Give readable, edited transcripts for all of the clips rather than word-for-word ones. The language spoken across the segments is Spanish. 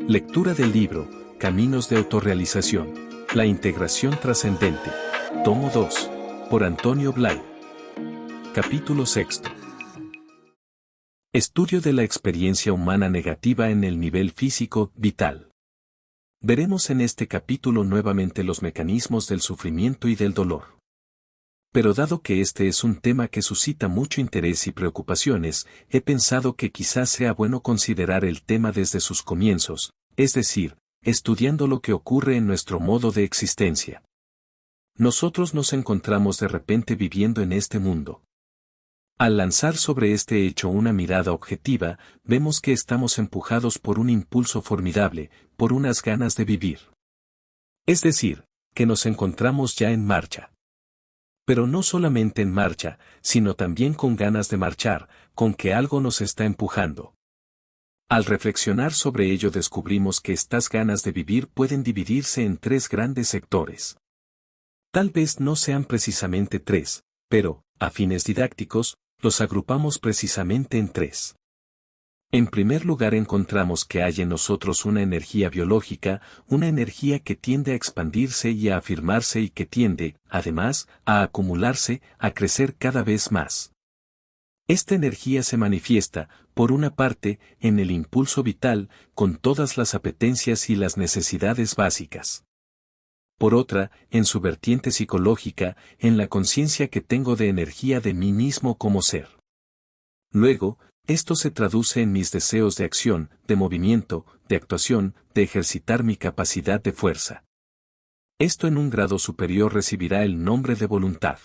Lectura del libro, Caminos de autorrealización. La integración trascendente. Tomo 2. Por Antonio Blay. Capítulo 6. Estudio de la experiencia humana negativa en el nivel físico, vital. Veremos en este capítulo nuevamente los mecanismos del sufrimiento y del dolor. Pero dado que este es un tema que suscita mucho interés y preocupaciones, he pensado que quizás sea bueno considerar el tema desde sus comienzos, es decir, estudiando lo que ocurre en nuestro modo de existencia. Nosotros nos encontramos de repente viviendo en este mundo. Al lanzar sobre este hecho una mirada objetiva, vemos que estamos empujados por un impulso formidable, por unas ganas de vivir. Es decir, que nos encontramos ya en marcha. Pero no solamente en marcha, sino también con ganas de marchar, con que algo nos está empujando. Al reflexionar sobre ello descubrimos que estas ganas de vivir pueden dividirse en tres grandes sectores. Tal vez no sean precisamente tres, pero, a fines didácticos, los agrupamos precisamente en tres. En primer lugar encontramos que hay en nosotros una energía biológica, una energía que tiende a expandirse y a afirmarse y que tiende, además, a acumularse, a crecer cada vez más. Esta energía se manifiesta, por una parte, en el impulso vital, con todas las apetencias y las necesidades básicas. Por otra, en su vertiente psicológica, en la conciencia que tengo de energía de mí mismo como ser. Luego, esto se traduce en mis deseos de acción, de movimiento, de actuación, de ejercitar mi capacidad de fuerza. Esto en un grado superior recibirá el nombre de voluntad.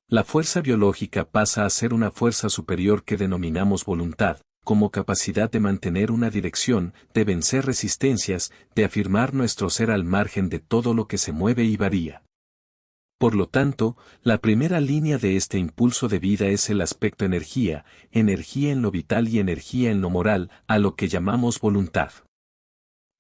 La fuerza biológica pasa a ser una fuerza superior que denominamos voluntad, como capacidad de mantener una dirección, de vencer resistencias, de afirmar nuestro ser al margen de todo lo que se mueve y varía. Por lo tanto, la primera línea de este impulso de vida es el aspecto energía en lo vital y energía en lo moral, a lo que llamamos voluntad.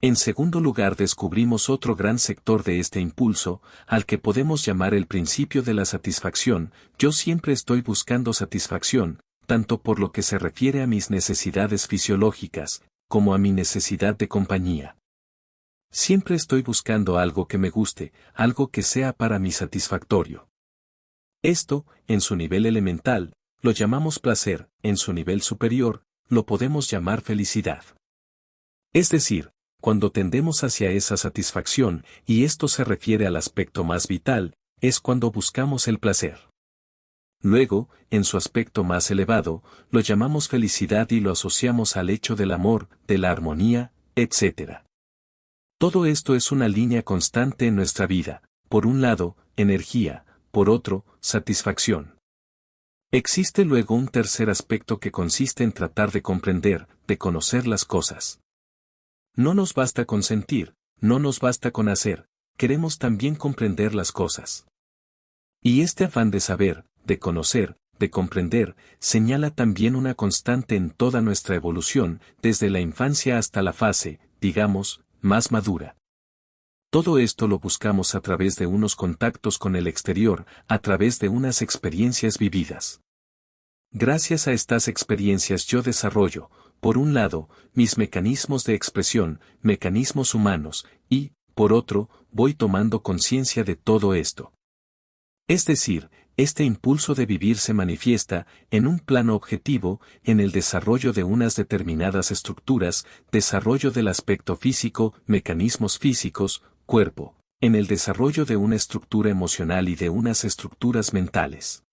En segundo lugar descubrimos otro gran sector de este impulso, al que podemos llamar el principio de la satisfacción. Yo siempre estoy buscando satisfacción, tanto por lo que se refiere a mis necesidades fisiológicas, como a mi necesidad de compañía. Siempre estoy buscando algo que me guste, algo que sea para mí satisfactorio. Esto, en su nivel elemental, lo llamamos placer, en su nivel superior, lo podemos llamar felicidad. Es decir, cuando tendemos hacia esa satisfacción, y esto se refiere al aspecto más vital, es cuando buscamos el placer. Luego, en su aspecto más elevado, lo llamamos felicidad y lo asociamos al hecho del amor, de la armonía, etc. Todo esto es una línea constante en nuestra vida, por un lado, energía, por otro, satisfacción. Existe luego un tercer aspecto que consiste en tratar de comprender, de conocer las cosas. No nos basta con sentir, no nos basta con hacer, queremos también comprender las cosas. Y este afán de saber, de conocer, de comprender, señala también una constante en toda nuestra evolución, desde la infancia hasta la fase, digamos, más madura. Todo esto lo buscamos a través de unos contactos con el exterior, a través de unas experiencias vividas. Gracias a estas experiencias yo desarrollo, por un lado, mis mecanismos de expresión, mecanismos humanos, y, por otro, voy tomando conciencia de todo esto. Es decir, este impulso de vivir se manifiesta, en un plano objetivo, en el desarrollo de unas determinadas estructuras, desarrollo del aspecto físico, mecanismos físicos, cuerpo, en el desarrollo de una estructura emocional y de unas estructuras mentales.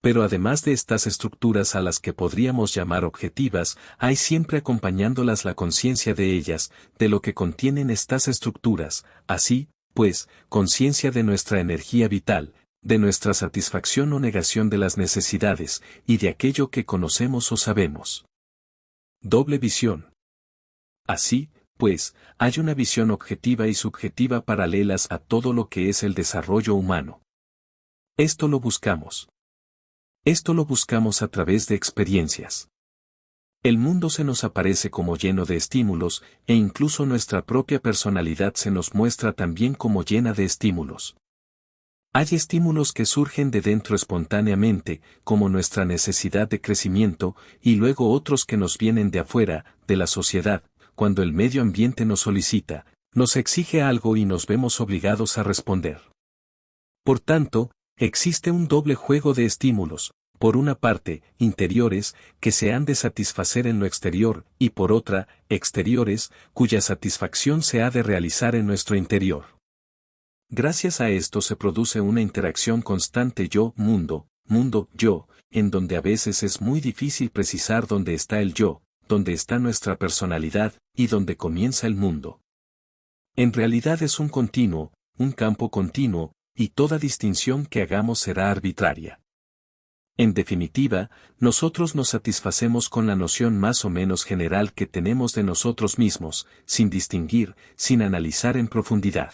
Pero además de estas estructuras a las que podríamos llamar objetivas, hay siempre acompañándolas la conciencia de ellas, de lo que contienen estas estructuras, así, pues, conciencia de nuestra energía vital, de nuestra satisfacción o negación de las necesidades, y de aquello que conocemos o sabemos. Doble visión. Así, pues, hay una visión objetiva y subjetiva paralelas a todo lo que es el desarrollo humano. Esto lo buscamos. Esto lo buscamos a través de experiencias. El mundo se nos aparece como lleno de estímulos, e incluso nuestra propia personalidad se nos muestra también como llena de estímulos. Hay estímulos que surgen de dentro espontáneamente, como nuestra necesidad de crecimiento, y luego otros que nos vienen de afuera, de la sociedad, cuando el medio ambiente nos solicita, nos exige algo y nos vemos obligados a responder. Por tanto, existe un doble juego de estímulos, por una parte, interiores, que se han de satisfacer en lo exterior, y por otra, exteriores, cuya satisfacción se ha de realizar en nuestro interior. Gracias a esto se produce una interacción constante yo-mundo, mundo-yo, en donde a veces es muy difícil precisar dónde está el yo, dónde está nuestra personalidad, y dónde comienza el mundo. En realidad es un continuo, un campo continuo, y toda distinción que hagamos será arbitraria. En definitiva, nosotros nos satisfacemos con la noción más o menos general que tenemos de nosotros mismos, sin distinguir, sin analizar en profundidad.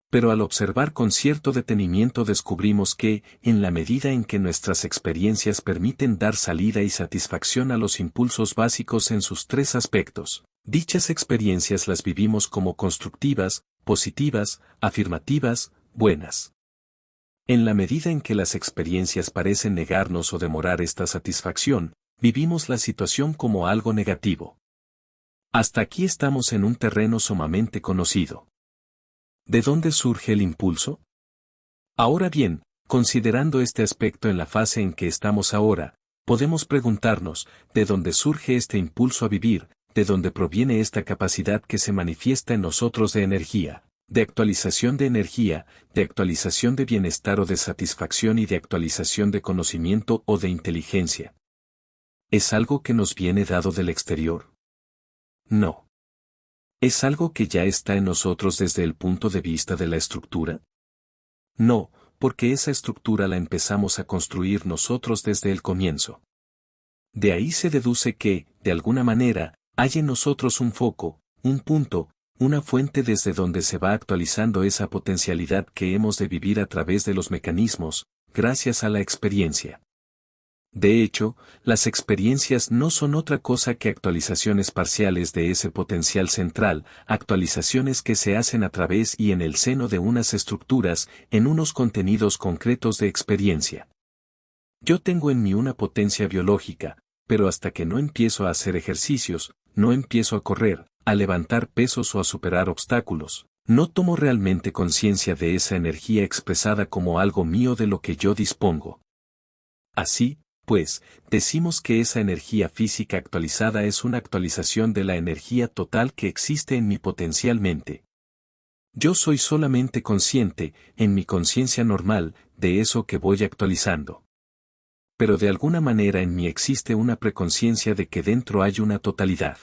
Pero al observar con cierto detenimiento descubrimos que, en la medida en que nuestras experiencias permiten dar salida y satisfacción a los impulsos básicos en sus tres aspectos, dichas experiencias las vivimos como constructivas, positivas, afirmativas, buenas. En la medida en que las experiencias parecen negarnos o demorar esta satisfacción, vivimos la situación como algo negativo. Hasta aquí estamos en un terreno sumamente conocido. ¿De dónde surge el impulso? Ahora bien, considerando este aspecto en la fase en que estamos ahora, podemos preguntarnos, ¿de dónde surge este impulso a vivir? ¿De dónde proviene esta capacidad que se manifiesta en nosotros de energía? De actualización de energía, de actualización de bienestar o de satisfacción y de actualización de conocimiento o de inteligencia. ¿Es algo que nos viene dado del exterior? No. ¿Es algo que ya está en nosotros desde el punto de vista de la estructura? No, porque esa estructura la empezamos a construir nosotros desde el comienzo. De ahí se deduce que, de alguna manera, hay en nosotros un foco, un punto, una fuente desde donde se va actualizando esa potencialidad que hemos de vivir a través de los mecanismos, gracias a la experiencia. De hecho, las experiencias no son otra cosa que actualizaciones parciales de ese potencial central, actualizaciones que se hacen a través y en el seno de unas estructuras, en unos contenidos concretos de experiencia. Yo tengo en mí una potencia biológica, pero hasta que no empiezo a hacer ejercicios, no empiezo a correr, a levantar pesos o a superar obstáculos, no tomo realmente conciencia de esa energía expresada como algo mío de lo que yo dispongo. Así, pues, decimos que esa energía física actualizada es una actualización de la energía total que existe en mí potencialmente. Yo soy solamente consciente, en mi conciencia normal, de eso que voy actualizando. Pero de alguna manera en mí existe una preconciencia de que dentro hay una totalidad.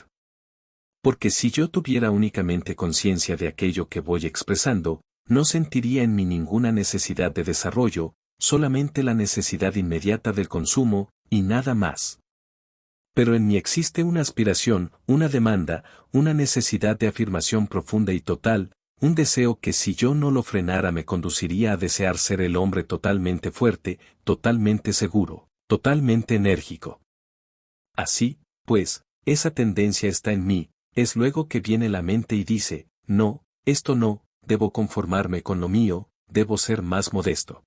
Porque si yo tuviera únicamente conciencia de aquello que voy expresando, no sentiría en mí ninguna necesidad de desarrollo, solamente la necesidad inmediata del consumo, y nada más. Pero en mí existe una aspiración, una demanda, una necesidad de afirmación profunda y total, un deseo que si yo no lo frenara me conduciría a desear ser el hombre totalmente fuerte, totalmente seguro, totalmente enérgico. Así, pues, esa tendencia está en mí, es luego que viene la mente y dice, no, esto no, debo conformarme con lo mío, debo ser más modesto.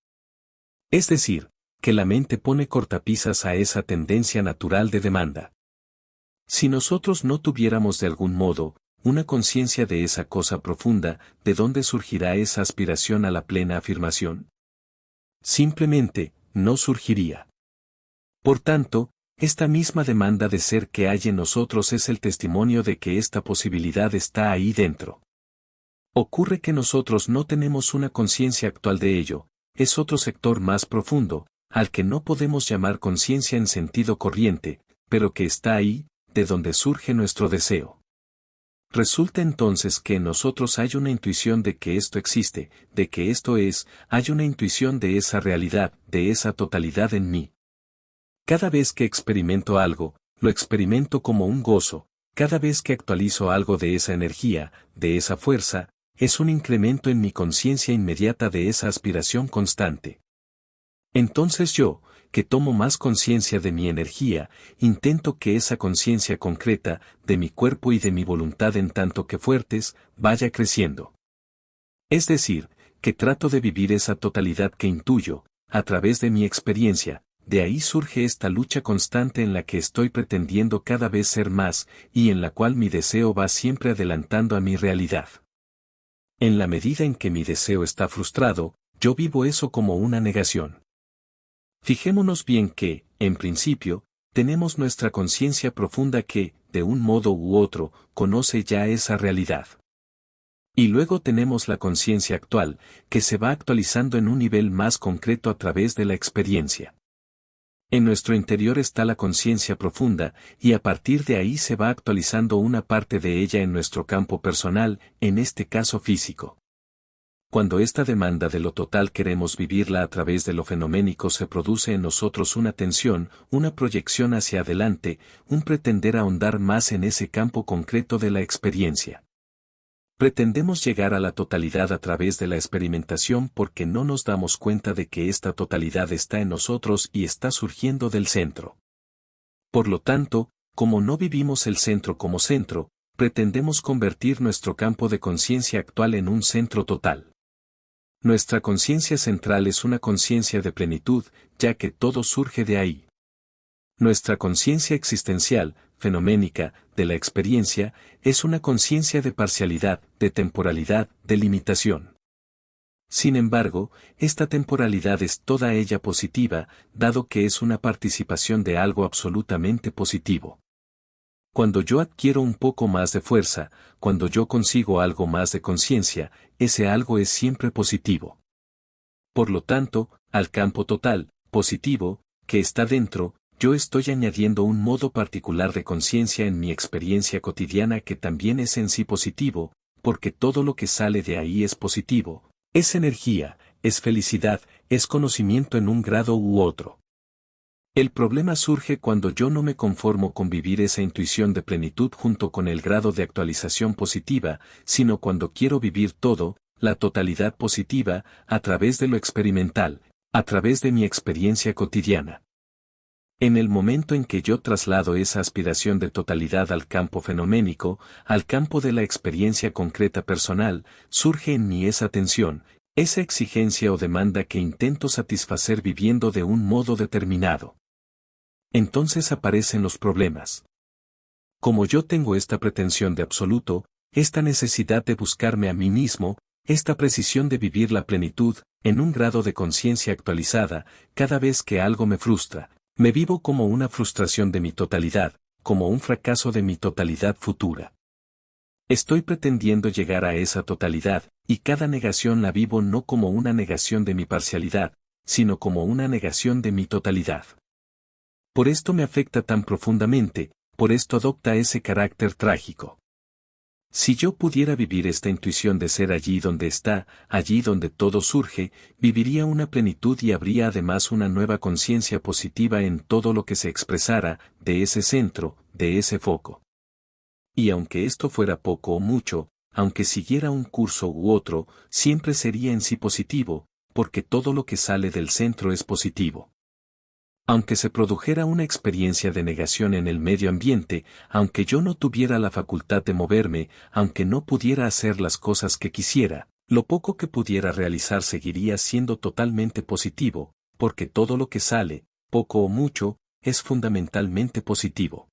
Es decir, que la mente pone cortapisas a esa tendencia natural de demanda. Si nosotros no tuviéramos de algún modo, una conciencia de esa cosa profunda, ¿de dónde surgirá esa aspiración a la plena afirmación? Simplemente, no surgiría. Por tanto, esta misma demanda de ser que hay en nosotros es el testimonio de que esta posibilidad está ahí dentro. Ocurre que nosotros no tenemos una conciencia actual de ello, es otro sector más profundo, al que no podemos llamar conciencia en sentido corriente, pero que está ahí, de donde surge nuestro deseo. Resulta entonces que en nosotros hay una intuición de que esto existe, de que esto es, hay una intuición de esa realidad, de esa totalidad en mí. Cada vez que experimento algo, lo experimento como un gozo, cada vez que actualizo algo de esa energía, de esa fuerza, es un incremento en mi conciencia inmediata de esa aspiración constante. Entonces yo, que tomo más conciencia de mi energía, intento que esa conciencia concreta, de mi cuerpo y de mi voluntad en tanto que fuertes, vaya creciendo. Es decir, que trato de vivir esa totalidad que intuyo, a través de mi experiencia, de ahí surge esta lucha constante en la que estoy pretendiendo cada vez ser más, y en la cual mi deseo va siempre adelantando a mi realidad. En la medida en que mi deseo está frustrado, yo vivo eso como una negación. Fijémonos bien que, en principio, tenemos nuestra conciencia profunda que, de un modo u otro, conoce ya esa realidad. Y luego tenemos la conciencia actual, que se va actualizando en un nivel más concreto a través de la experiencia. En nuestro interior está la conciencia profunda, y a partir de ahí se va actualizando una parte de ella en nuestro campo personal, en este caso físico. Cuando esta demanda de lo total queremos vivirla a través de lo fenoménico, se produce en nosotros una tensión, una proyección hacia adelante, un pretender ahondar más en ese campo concreto de la experiencia. Pretendemos llegar a la totalidad a través de la experimentación porque no nos damos cuenta de que esta totalidad está en nosotros y está surgiendo del centro. Por lo tanto, como no vivimos el centro como centro, pretendemos convertir nuestro campo de conciencia actual en un centro total. Nuestra conciencia central es una conciencia de plenitud, ya que todo surge de ahí. Nuestra conciencia existencial, fenoménica, de la experiencia, es una conciencia de parcialidad, de temporalidad, de limitación. Sin embargo, esta temporalidad es toda ella positiva, dado que es una participación de algo absolutamente positivo. Cuando yo adquiero un poco más de fuerza, cuando yo consigo algo más de conciencia, ese algo es siempre positivo. Por lo tanto, al campo total, positivo, que está dentro, yo estoy añadiendo un modo particular de conciencia en mi experiencia cotidiana que también es en sí positivo, porque todo lo que sale de ahí es positivo, es energía, es felicidad, es conocimiento en un grado u otro. El problema surge cuando yo no me conformo con vivir esa intuición de plenitud junto con el grado de actualización positiva, sino cuando quiero vivir todo, la totalidad positiva, a través de lo experimental, a través de mi experiencia cotidiana. En el momento en que yo traslado esa aspiración de totalidad al campo fenoménico, al campo de la experiencia concreta personal, surge en mí esa tensión, esa exigencia o demanda que intento satisfacer viviendo de un modo determinado. Entonces aparecen los problemas. Como yo tengo esta pretensión de absoluto, esta necesidad de buscarme a mí mismo, esta precisión de vivir la plenitud, en un grado de conciencia actualizada, cada vez que algo me frustra, me vivo como una frustración de mi totalidad, como un fracaso de mi totalidad futura. Estoy pretendiendo llegar a esa totalidad, y cada negación la vivo no como una negación de mi parcialidad, sino como una negación de mi totalidad. Por esto me afecta tan profundamente, por esto adopta ese carácter trágico. Si yo pudiera vivir esta intuición de ser allí donde está, allí donde todo surge, viviría una plenitud y habría además una nueva conciencia positiva en todo lo que se expresara, de ese centro, de ese foco. Y aunque esto fuera poco o mucho, aunque siguiera un curso u otro, siempre sería en sí positivo, porque todo lo que sale del centro es positivo. Aunque se produjera una experiencia de negación en el medio ambiente, aunque yo no tuviera la facultad de moverme, aunque no pudiera hacer las cosas que quisiera, lo poco que pudiera realizar seguiría siendo totalmente positivo, porque todo lo que sale, poco o mucho, es fundamentalmente positivo.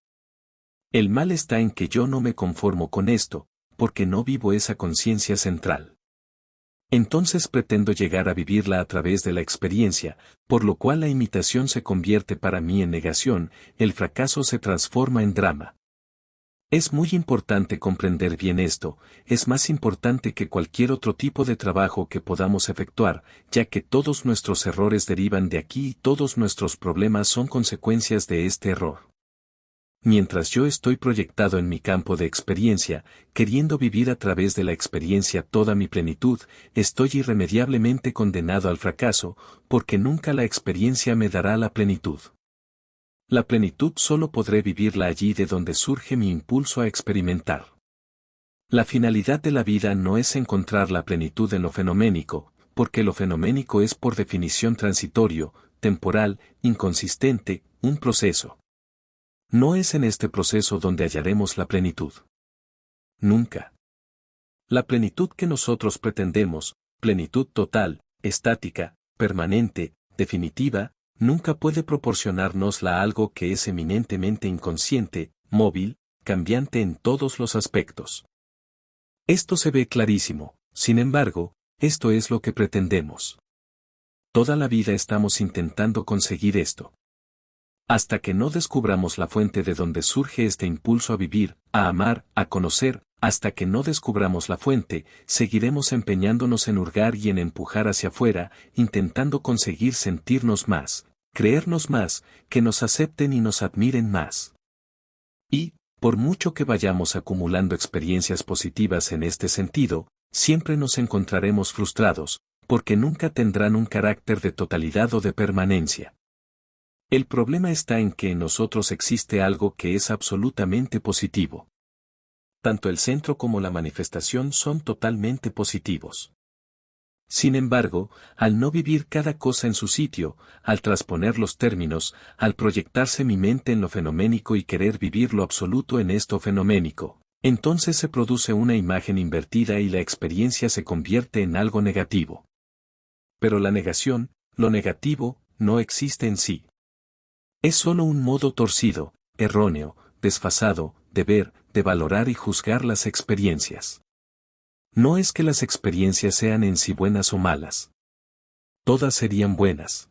El mal está en que yo no me conformo con esto, porque no vivo esa conciencia central. Entonces pretendo llegar a vivirla a través de la experiencia, por lo cual la imitación se convierte para mí en negación, el fracaso se transforma en drama. Es muy importante comprender bien esto, es más importante que cualquier otro tipo de trabajo que podamos efectuar, ya que todos nuestros errores derivan de aquí y todos nuestros problemas son consecuencias de este error. Mientras yo estoy proyectado en mi campo de experiencia, queriendo vivir a través de la experiencia toda mi plenitud, estoy irremediablemente condenado al fracaso, porque nunca la experiencia me dará la plenitud. La plenitud solo podré vivirla allí de donde surge mi impulso a experimentar. La finalidad de la vida no es encontrar la plenitud en lo fenoménico, porque lo fenoménico es por definición transitorio, temporal, inconsistente, un proceso. No es en este proceso donde hallaremos la plenitud. Nunca. La plenitud que nosotros pretendemos, plenitud total, estática, permanente, definitiva, nunca puede proporcionárnosla algo que es eminentemente inconsciente, móvil, cambiante en todos los aspectos. Esto se ve clarísimo, sin embargo, esto es lo que pretendemos. Toda la vida estamos intentando conseguir esto. Hasta que no descubramos la fuente de donde surge este impulso a vivir, a amar, a conocer, hasta que no descubramos la fuente, seguiremos empeñándonos en hurgar y en empujar hacia afuera, intentando conseguir sentirnos más, creernos más, que nos acepten y nos admiren más. Y, por mucho que vayamos acumulando experiencias positivas en este sentido, siempre nos encontraremos frustrados, porque nunca tendrán un carácter de totalidad o de permanencia. El problema está en que en nosotros existe algo que es absolutamente positivo. Tanto el centro como la manifestación son totalmente positivos. Sin embargo, al no vivir cada cosa en su sitio, al trasponer los términos, al proyectarse mi mente en lo fenoménico y querer vivir lo absoluto en esto fenoménico, entonces se produce una imagen invertida y la experiencia se convierte en algo negativo. Pero la negación, lo negativo, no existe en sí. Es solo un modo torcido, erróneo, desfasado, de ver, de valorar y juzgar las experiencias. No es que las experiencias sean en sí buenas o malas. Todas serían buenas.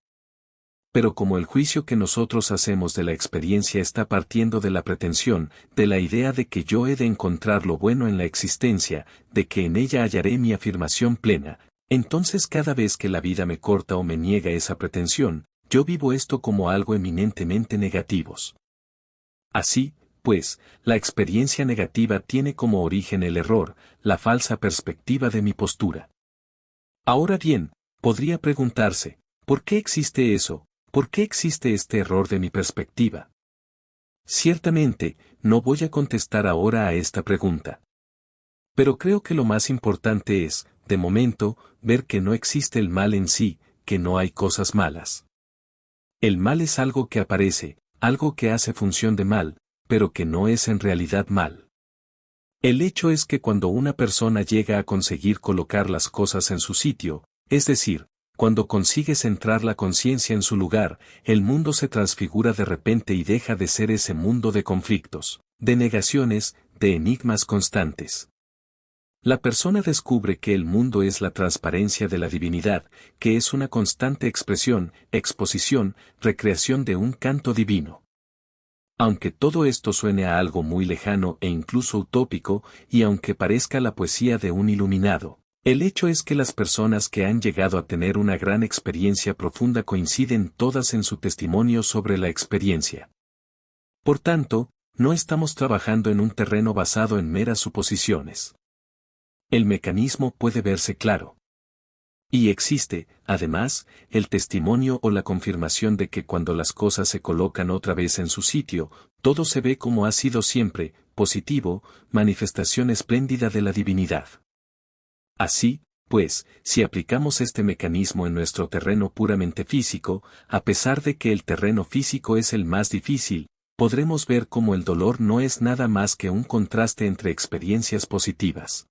Pero como el juicio que nosotros hacemos de la experiencia está partiendo de la pretensión, de la idea de que yo he de encontrar lo bueno en la existencia, de que en ella hallaré mi afirmación plena, entonces cada vez que la vida me corta o me niega esa pretensión, yo vivo esto como algo eminentemente negativos. Así, pues, la experiencia negativa tiene como origen el error, la falsa perspectiva de mi postura. Ahora bien, podría preguntarse, ¿por qué existe eso? ¿Por qué existe este error de mi perspectiva? Ciertamente, no voy a contestar ahora a esta pregunta. Pero creo que lo más importante es, de momento, ver que no existe el mal en sí, que no hay cosas malas. El mal es algo que aparece, algo que hace función de mal, pero que no es en realidad mal. El hecho es que cuando una persona llega a conseguir colocar las cosas en su sitio, es decir, cuando consigue centrar la conciencia en su lugar, el mundo se transfigura de repente y deja de ser ese mundo de conflictos, de negaciones, de enigmas constantes. La persona descubre que el mundo es la transparencia de la divinidad, que es una constante expresión, exposición, recreación de un canto divino. Aunque todo esto suene a algo muy lejano e incluso utópico, y aunque parezca la poesía de un iluminado, el hecho es que las personas que han llegado a tener una gran experiencia profunda coinciden todas en su testimonio sobre la experiencia. Por tanto, no estamos trabajando en un terreno basado en meras suposiciones. El mecanismo puede verse claro. Y existe, además, el testimonio o la confirmación de que cuando las cosas se colocan otra vez en su sitio, todo se ve como ha sido siempre, positivo, manifestación espléndida de la divinidad. Así, pues, si aplicamos este mecanismo en nuestro terreno puramente físico, a pesar de que el terreno físico es el más difícil, podremos ver cómo el dolor no es nada más que un contraste entre experiencias positivas.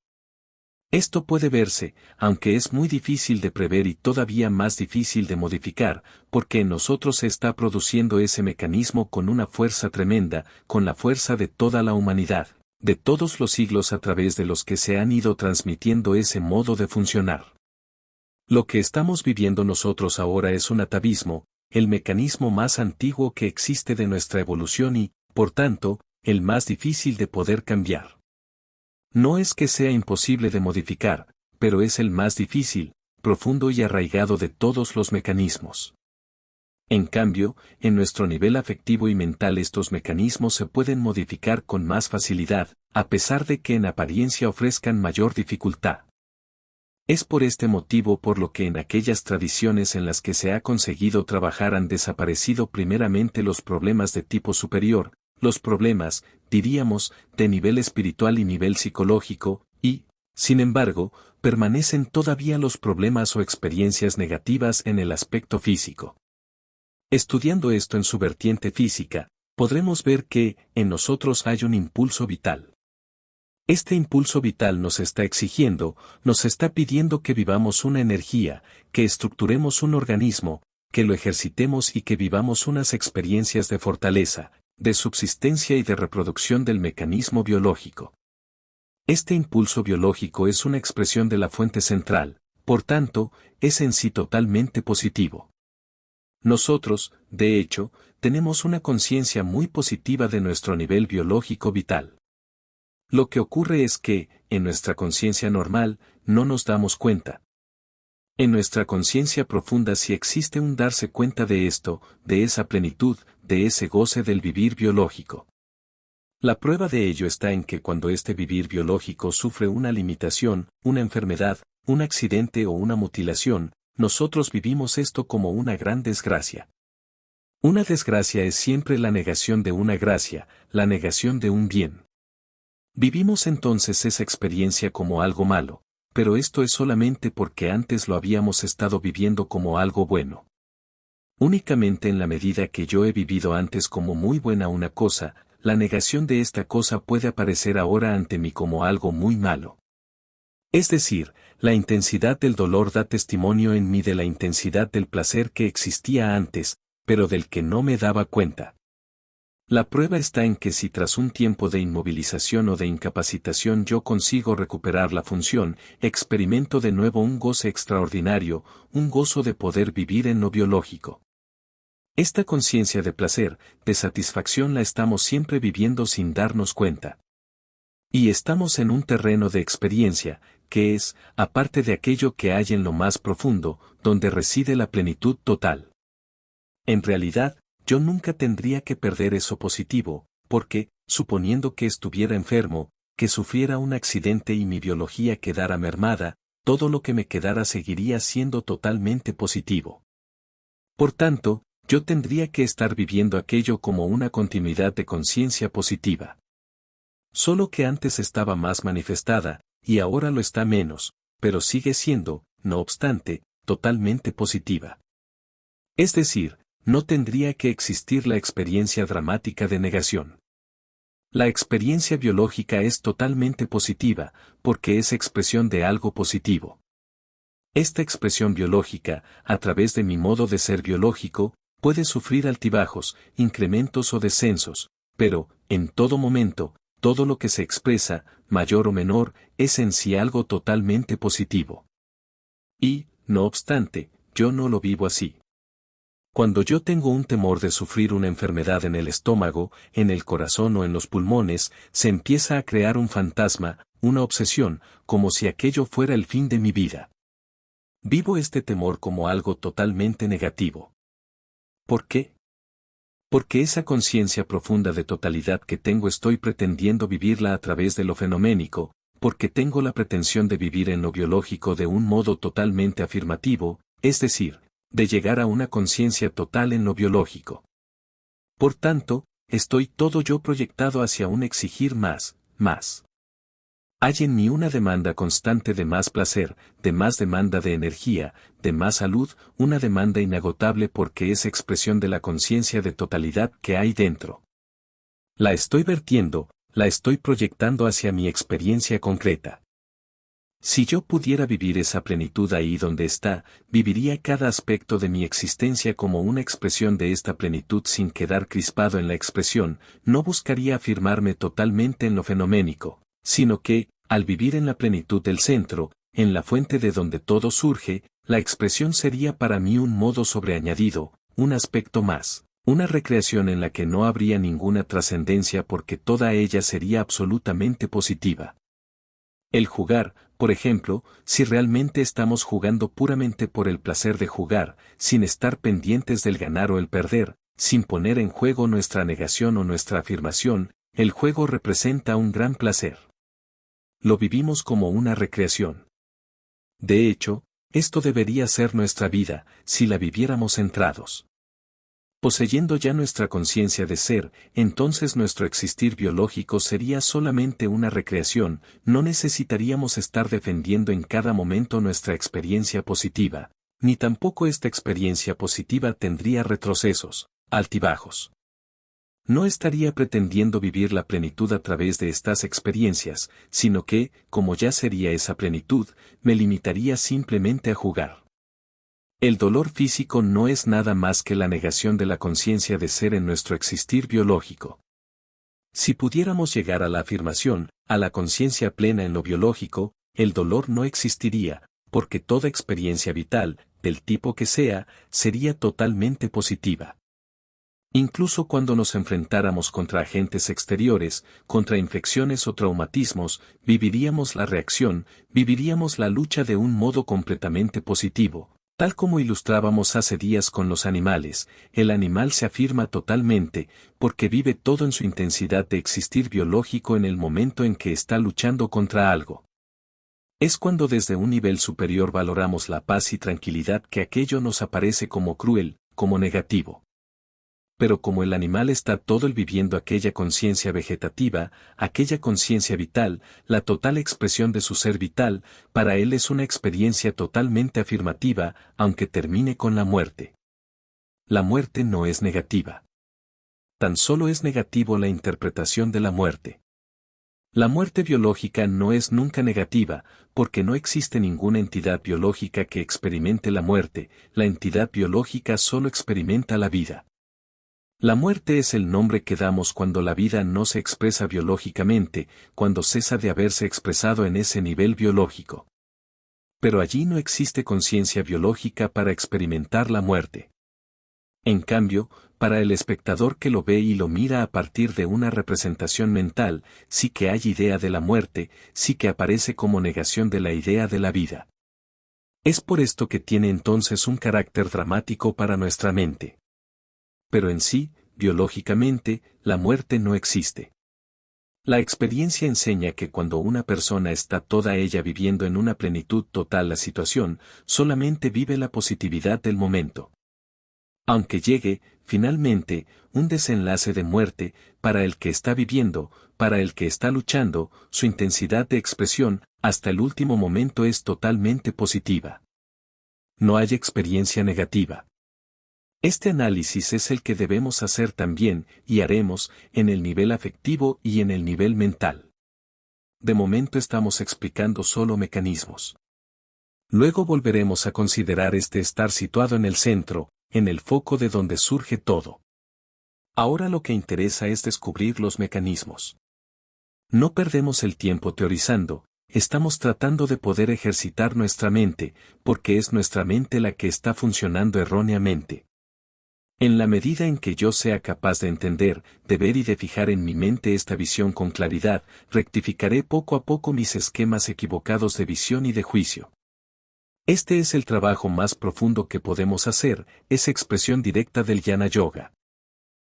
Esto puede verse, aunque es muy difícil de prever y todavía más difícil de modificar, porque en nosotros se está produciendo ese mecanismo con una fuerza tremenda, con la fuerza de toda la humanidad, de todos los siglos a través de los que se han ido transmitiendo ese modo de funcionar. Lo que estamos viviendo nosotros ahora es un atavismo, el mecanismo más antiguo que existe de nuestra evolución y, por tanto, el más difícil de poder cambiar. No es que sea imposible de modificar, pero es el más difícil, profundo y arraigado de todos los mecanismos. En cambio, en nuestro nivel afectivo y mental estos mecanismos se pueden modificar con más facilidad, a pesar de que en apariencia ofrezcan mayor dificultad. Es por este motivo por lo que en aquellas tradiciones en las que se ha conseguido trabajar han desaparecido primeramente los problemas de tipo superior, los problemas, diríamos, de nivel espiritual y nivel psicológico, y, sin embargo, permanecen todavía los problemas o experiencias negativas en el aspecto físico. Estudiando esto en su vertiente física, podremos ver que, en nosotros hay un impulso vital. Este impulso vital nos está exigiendo, nos está pidiendo que vivamos una energía, que estructuremos un organismo, que lo ejercitemos y que vivamos unas experiencias de fortaleza, de subsistencia y de reproducción del mecanismo biológico. Este impulso biológico es una expresión de la fuente central, por tanto, es en sí totalmente positivo. Nosotros, de hecho, tenemos una conciencia muy positiva de nuestro nivel biológico vital. Lo que ocurre es que, en nuestra conciencia normal, no nos damos cuenta. En nuestra conciencia profunda sí existe un darse cuenta de esto, de esa plenitud, de ese goce del vivir biológico. La prueba de ello está en que cuando este vivir biológico sufre una limitación, una enfermedad, un accidente o una mutilación, nosotros vivimos esto como una gran desgracia. Una desgracia es siempre la negación de una gracia, la negación de un bien. Vivimos entonces esa experiencia como algo malo, pero esto es solamente porque antes lo habíamos estado viviendo como algo bueno. Únicamente en la medida que yo he vivido antes como muy buena una cosa, la negación de esta cosa puede aparecer ahora ante mí como algo muy malo. Es decir, la intensidad del dolor da testimonio en mí de la intensidad del placer que existía antes, pero del que no me daba cuenta. La prueba está en que si tras un tiempo de inmovilización o de incapacitación yo consigo recuperar la función, experimento de nuevo un goce extraordinario, un gozo de poder vivir en lo biológico. Esta conciencia de placer, de satisfacción la estamos siempre viviendo sin darnos cuenta. Y estamos en un terreno de experiencia, que es, aparte de aquello que hay en lo más profundo, donde reside la plenitud total. En realidad, yo nunca tendría que perder eso positivo, porque, suponiendo que estuviera enfermo, que sufriera un accidente y mi biología quedara mermada, todo lo que me quedara seguiría siendo totalmente positivo. Por tanto, yo tendría que estar viviendo aquello como una continuidad de conciencia positiva. Solo que antes estaba más manifestada, y ahora lo está menos, pero sigue siendo, no obstante, totalmente positiva. Es decir, no tendría que existir la experiencia dramática de negación. La experiencia biológica es totalmente positiva, porque es expresión de algo positivo. Esta expresión biológica, a través de mi modo de ser biológico, puede sufrir altibajos, incrementos o descensos, pero, en todo momento, todo lo que se expresa, mayor o menor, es en sí algo totalmente positivo. Y, no obstante, yo no lo vivo así. Cuando yo tengo un temor de sufrir una enfermedad en el estómago, en el corazón o en los pulmones, se empieza a crear un fantasma, una obsesión, como si aquello fuera el fin de mi vida. Vivo este temor como algo totalmente negativo. ¿Por qué? Porque esa conciencia profunda de totalidad que tengo estoy pretendiendo vivirla a través de lo fenoménico, porque tengo la pretensión de vivir en lo biológico de un modo totalmente afirmativo, es decir, de llegar a una conciencia total en lo biológico. Por tanto, estoy todo yo proyectado hacia un exigir más, más. Hay en mí una demanda constante de más placer, de más demanda de energía, de más salud, una demanda inagotable porque es expresión de la conciencia de totalidad que hay dentro. La estoy vertiendo, la estoy proyectando hacia mi experiencia concreta. Si yo pudiera vivir esa plenitud ahí donde está, viviría cada aspecto de mi existencia como una expresión de esta plenitud sin quedar crispado en la expresión, no buscaría afirmarme totalmente en lo fenoménico, sino que, al vivir en la plenitud del centro, en la fuente de donde todo surge, la expresión sería para mí un modo sobreañadido, un aspecto más, una recreación en la que no habría ninguna trascendencia porque toda ella sería absolutamente positiva. El jugar, por ejemplo, si realmente estamos jugando puramente por el placer de jugar, sin estar pendientes del ganar o el perder, sin poner en juego nuestra negación o nuestra afirmación, el juego representa un gran placer. Lo vivimos como una recreación. De hecho, esto debería ser nuestra vida, si la viviéramos centrados. Poseyendo ya nuestra conciencia de ser, entonces nuestro existir biológico sería solamente una recreación, no necesitaríamos estar defendiendo en cada momento nuestra experiencia positiva, ni tampoco esta experiencia positiva tendría retrocesos, altibajos. No estaría pretendiendo vivir la plenitud a través de estas experiencias, sino que, como ya sería esa plenitud, me limitaría simplemente a jugar. El dolor físico no es nada más que la negación de la conciencia de ser en nuestro existir biológico. Si pudiéramos llegar a la afirmación, a la conciencia plena en lo biológico, el dolor no existiría, porque toda experiencia vital, del tipo que sea, sería totalmente positiva. Incluso cuando nos enfrentáramos contra agentes exteriores, contra infecciones o traumatismos, viviríamos la reacción, viviríamos la lucha de un modo completamente positivo. Tal como ilustrábamos hace días con los animales, el animal se afirma totalmente, porque vive todo en su intensidad de existir biológico en el momento en que está luchando contra algo. Es cuando desde un nivel superior valoramos la paz y tranquilidad que aquello nos aparece como cruel, como negativo. Pero como el animal está todo el viviendo aquella conciencia vegetativa, aquella conciencia vital, la total expresión de su ser vital, para él es una experiencia totalmente afirmativa, aunque termine con la muerte. La muerte no es negativa. Tan solo es negativo la interpretación de la muerte. La muerte biológica no es nunca negativa, porque no existe ninguna entidad biológica que experimente la muerte, la entidad biológica solo experimenta la vida. La muerte es el nombre que damos cuando la vida no se expresa biológicamente, cuando cesa de haberse expresado en ese nivel biológico. Pero allí no existe conciencia biológica para experimentar la muerte. En cambio, para el espectador que lo ve y lo mira a partir de una representación mental, sí que hay idea de la muerte, sí que aparece como negación de la idea de la vida. Es por esto que tiene entonces un carácter dramático para nuestra mente. Pero en sí, biológicamente, la muerte no existe. La experiencia enseña que cuando una persona está toda ella viviendo en una plenitud total la situación, solamente vive la positividad del momento. Aunque llegue, finalmente, un desenlace de muerte, para el que está viviendo, para el que está luchando, su intensidad de expresión, hasta el último momento es totalmente positiva. No hay experiencia negativa. Este análisis es el que debemos hacer también, y haremos, en el nivel afectivo y en el nivel mental. De momento estamos explicando solo mecanismos. Luego volveremos a considerar este estar situado en el centro, en el foco de donde surge todo. Ahora lo que interesa es descubrir los mecanismos. No perdemos el tiempo teorizando, estamos tratando de poder ejercitar nuestra mente, porque es nuestra mente la que está funcionando erróneamente. En la medida en que yo sea capaz de entender, de ver y de fijar en mi mente esta visión con claridad, rectificaré poco a poco mis esquemas equivocados de visión y de juicio. Este es el trabajo más profundo que podemos hacer, es expresión directa del Jnana Yoga.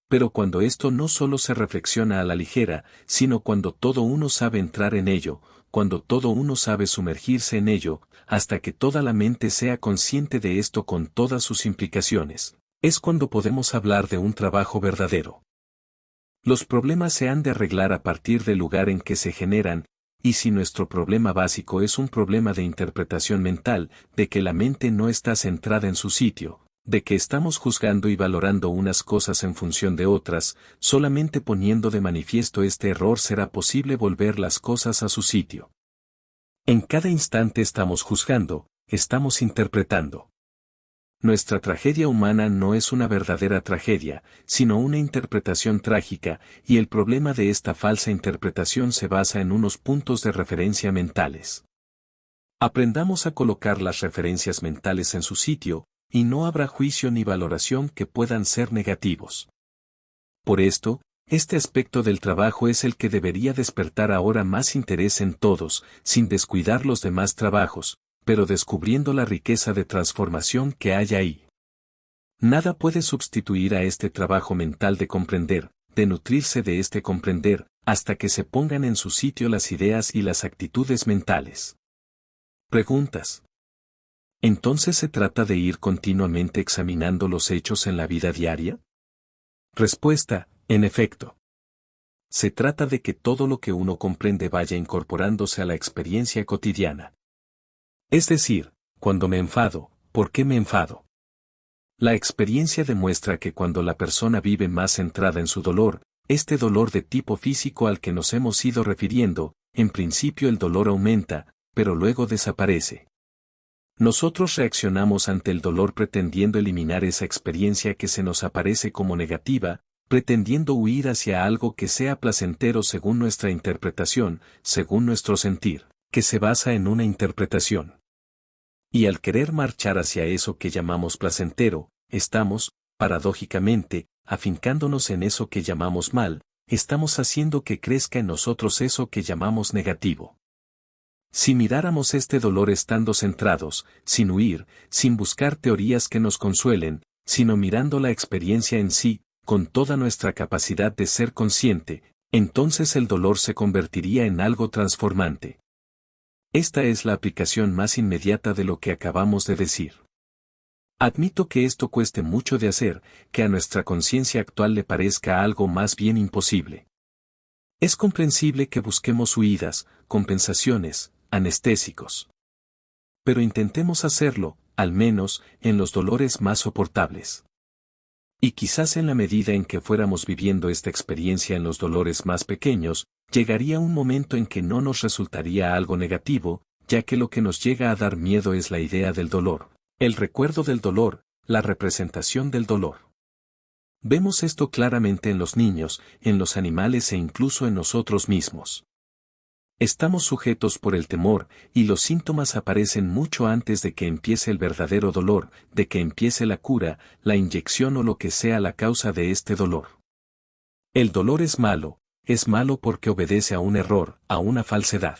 Pero cuando esto no solo se reflexiona a la ligera, sino cuando todo uno sabe entrar en ello, cuando todo uno sabe sumergirse en ello, hasta que toda la mente sea consciente de esto con todas sus implicaciones. Es cuando podemos hablar de un trabajo verdadero. Los problemas se han de arreglar a partir del lugar en que se generan, y si nuestro problema básico es un problema de interpretación mental, de que la mente no está centrada en su sitio, de que estamos juzgando y valorando unas cosas en función de otras, solamente poniendo de manifiesto este error será posible volver las cosas a su sitio. En cada instante estamos juzgando, estamos interpretando. Nuestra tragedia humana no es una verdadera tragedia, sino una interpretación trágica, y el problema de esta falsa interpretación se basa en unos puntos de referencia mentales. Aprendamos a colocar las referencias mentales en su sitio, y no habrá juicio ni valoración que puedan ser negativos. Por esto, este aspecto del trabajo es el que debería despertar ahora más interés en todos, sin descuidar los demás trabajos, pero descubriendo la riqueza de transformación que hay ahí. Nada puede sustituir a este trabajo mental de comprender, de nutrirse de este comprender, hasta que se pongan en su sitio las ideas y las actitudes mentales. Preguntas. ¿Entonces se trata de ir continuamente examinando los hechos en la vida diaria? Respuesta, en efecto. Se trata de que todo lo que uno comprende vaya incorporándose a la experiencia cotidiana. Es decir, cuando me enfado, ¿por qué me enfado? La experiencia demuestra que cuando la persona vive más centrada en su dolor, este dolor de tipo físico al que nos hemos ido refiriendo, en principio el dolor aumenta, pero luego desaparece. Nosotros reaccionamos ante el dolor pretendiendo eliminar esa experiencia que se nos aparece como negativa, pretendiendo huir hacia algo que sea placentero según nuestra interpretación, según nuestro sentir, que se basa en una interpretación. Y al querer marchar hacia eso que llamamos placentero, estamos, paradójicamente, afincándonos en eso que llamamos mal, estamos haciendo que crezca en nosotros eso que llamamos negativo. Si miráramos este dolor estando centrados, sin huir, sin buscar teorías que nos consuelen, sino mirando la experiencia en sí, con toda nuestra capacidad de ser consciente, entonces el dolor se convertiría en algo transformante. Esta es la aplicación más inmediata de lo que acabamos de decir. Admito que esto cueste mucho de hacer, que a nuestra conciencia actual le parezca algo más bien imposible. Es comprensible que busquemos huidas, compensaciones, anestésicos. Pero intentemos hacerlo, al menos, en los dolores más soportables. Y quizás en la medida en que fuéramos viviendo esta experiencia en los dolores más pequeños, llegaría un momento en que no nos resultaría algo negativo, ya que lo que nos llega a dar miedo es la idea del dolor, el recuerdo del dolor, la representación del dolor. Vemos esto claramente en los niños, en los animales e incluso en nosotros mismos. Estamos sujetos por el temor, y los síntomas aparecen mucho antes de que empiece el verdadero dolor, de que empiece la cura, la inyección o lo que sea la causa de este dolor. El dolor es malo porque obedece a un error, a una falsedad.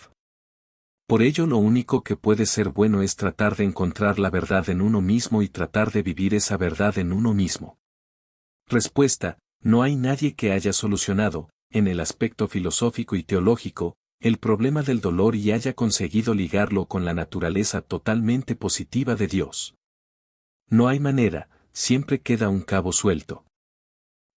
Por ello lo único que puede ser bueno es tratar de encontrar la verdad en uno mismo y tratar de vivir esa verdad en uno mismo. Respuesta: no hay nadie que haya solucionado, en el aspecto filosófico y teológico, el problema del dolor y haya conseguido ligarlo con la naturaleza totalmente positiva de Dios. No hay manera, siempre queda un cabo suelto.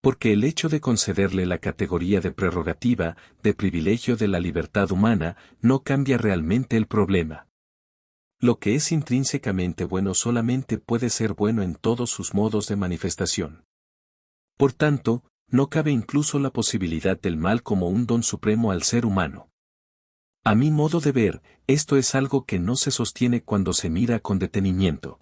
Porque el hecho de concederle la categoría de prerrogativa, de privilegio de la libertad humana, no cambia realmente el problema. Lo que es intrínsecamente bueno solamente puede ser bueno en todos sus modos de manifestación. Por tanto, no cabe incluso la posibilidad del mal como un don supremo al ser humano. A mi modo de ver, esto es algo que no se sostiene cuando se mira con detenimiento.